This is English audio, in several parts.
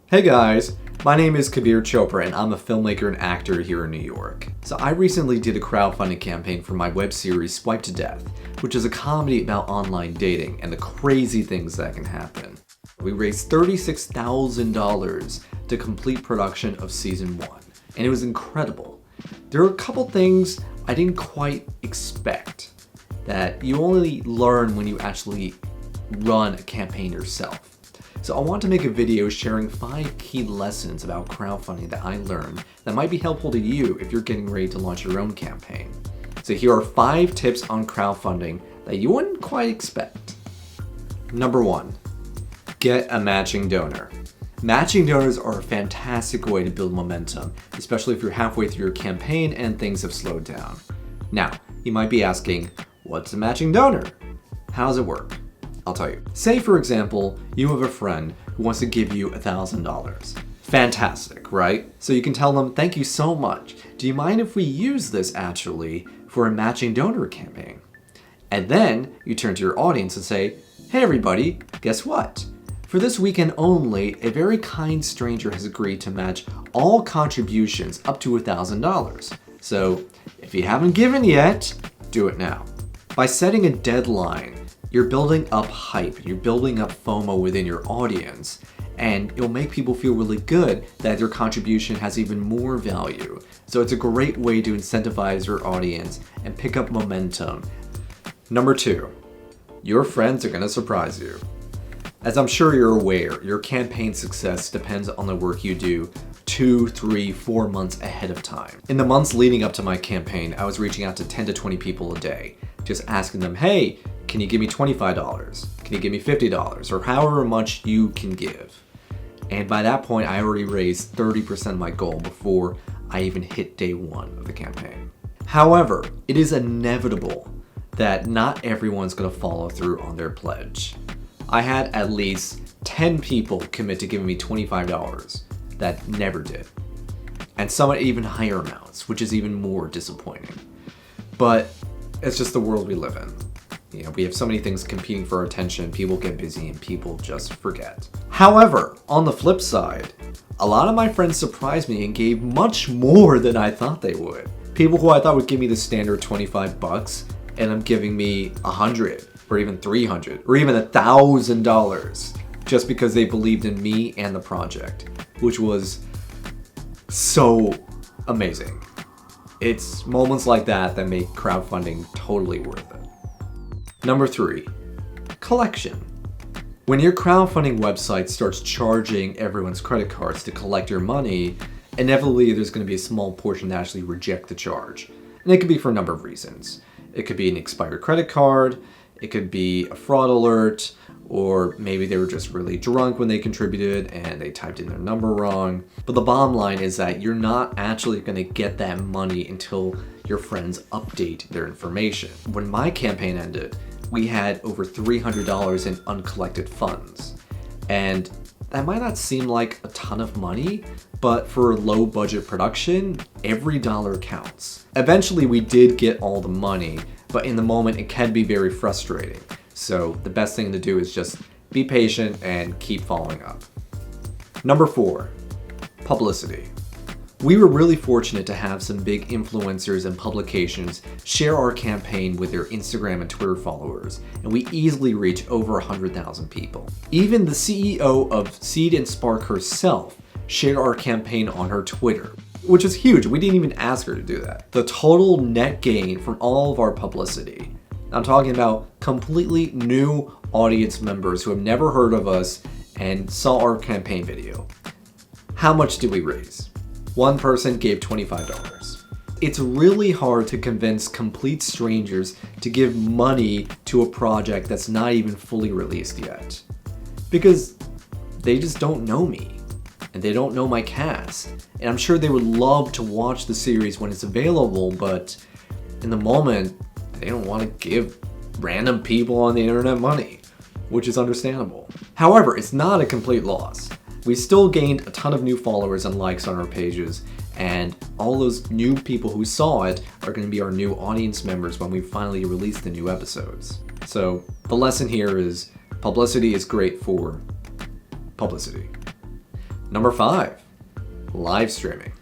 Hey guys, my name is Kabir Chopra and I'm a filmmaker and actor here in New York. So I recently did a crowdfunding campaign for my web series Swipe to Death, which is a comedy about online dating and the crazy things that can happen. We raised $36,000 to complete production of season 1, and it was incredible. There are a couple things I didn't quite expect that you only learn when you actually run a campaign yourself. So I want to make a video sharing 5 key lessons about crowdfunding that I learned that might be helpful to you if you're getting ready to launch your own campaign. So here are 5 tips on crowdfunding that you wouldn't quite expect. Number 1, get a matching donor. Matching donors are a fantastic way to build momentum, especially if you're halfway through your campaign and things have slowed down. Now, you might be asking, what's a matching donor? How does it work? I'll tell you. Say, for example, you have a friend who wants to give you $1,000. Fantastic, right? So you can tell them, thank you so much. Do you mind if we use this actually for a matching donor campaign? And then you turn to your audience and say, hey everybody, guess what? For this weekend only, a very kind stranger has agreed to match all contributions up to $1,000. So if you haven't given yet, do it now. By setting a deadline, you're building up hype, you're building up FOMO within your audience, and it'll make people feel really good that their contribution has even more value. So it's a great way to incentivize your audience and pick up momentum. Number 2, your friends are gonna surprise you. As I'm sure you're aware, your campaign success depends on the work you do 2, 3, 4 months ahead of time. In the months leading up to my campaign, I was reaching out to 10 to 20 people a day, just asking them, hey, can you give me $25? Can you give me $50? Or however much you can give. And by that point, I already raised 30% of my goal before I even hit day 1 of the campaign. However, it is inevitable that not everyone's gonna follow through on their pledge. I had at least 10 people commit to giving me $25 that never did. And some at even higher amounts, which is even more disappointing. But it's just the world we live in. You know, we have so many things competing for our attention, people get busy and people just forget. However, on the flip side, a lot of my friends surprised me and gave much more than I thought they would. People who I thought would give me the standard $25 and them giving me $100 or even $300 or even $1,000 just because they believed in me and the project, which was so amazing. It's moments like that that make crowdfunding totally worth it. Number 3, collection. When your crowdfunding website starts charging everyone's credit cards to collect your money, inevitably there's going to be a small portion that actually reject the charge. And it could be for a number of reasons. It could be an expired credit card, it could be a fraud alert, or maybe they were just really drunk when they contributed and they typed in their number wrong. But the bottom line is that you're not actually going to get that money until your friends update their information. When my campaign ended, we had over $300 in uncollected funds. And that might not seem like a ton of money, but for low budget production, every dollar counts. Eventually we did get all the money, but in the moment it can be very frustrating. So the best thing to do is just be patient and keep following up. Number 4, publicity. We were really fortunate to have some big influencers and publications share our campaign with their Instagram and Twitter followers, and we easily reached over 100,000 people. Even the CEO of Seed and Spark herself shared our campaign on her Twitter, which is huge. We didn't even ask her to do that. The total net gain from all of our publicity, I'm talking about completely new audience members who have never heard of us and saw our campaign video. How much did we raise? One person gave $25. It's really hard to convince complete strangers to give money to a project that's not even fully released yet. Because they just don't know me, and they don't know my cast. And I'm sure they would love to watch the series when it's available, but in the moment, they don't want to give random people on the internet money, which is understandable. However, it's not a complete loss. We still gained a ton of new followers and likes on our pages, and all those new people who saw it are going to be our new audience members when we finally release the new episodes. So the lesson here is publicity is great for publicity. Number 5, live streaming.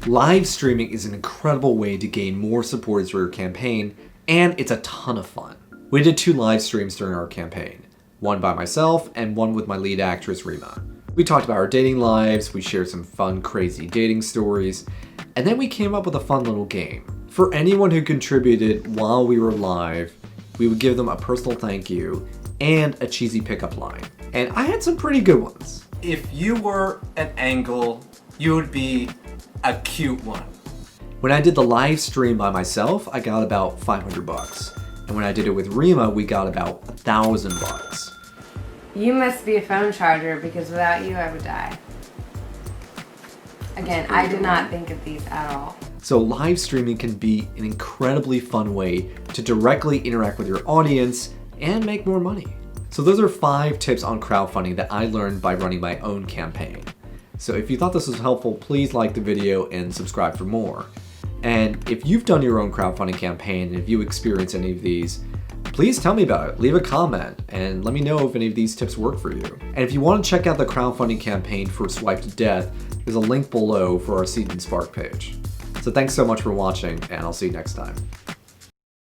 Live streaming is an incredible way to gain more supporters for your campaign, and it's a ton of fun. We did 2 live streams during our campaign, one by myself and one with my lead actress, Rima. We talked about our dating lives, we shared some fun, crazy dating stories, and then we came up with a fun little game. For anyone who contributed while we were live, we would give them a personal thank you and a cheesy pickup line. And I had some pretty good ones. If you were an angle, you would be a cute one. When I did the live stream by myself, I got about $500. And when I did it with Rima, we got about $1,000. You must be a phone charger because without you, I would die. Again, I did not think of these at all. So live streaming can be an incredibly fun way to directly interact with your audience and make more money. So those are 5 tips on crowdfunding that I learned by running my own campaign. So if you thought this was helpful, please like the video and subscribe for more. And if you've done your own crowdfunding campaign and if you experience any of these, please tell me about it. Leave a comment and let me know if any of these tips work for you. And if you want to check out the crowdfunding campaign for Swipe to Death, there's a link below for our Seed and Spark page. So thanks so much for watching, and I'll see you next time.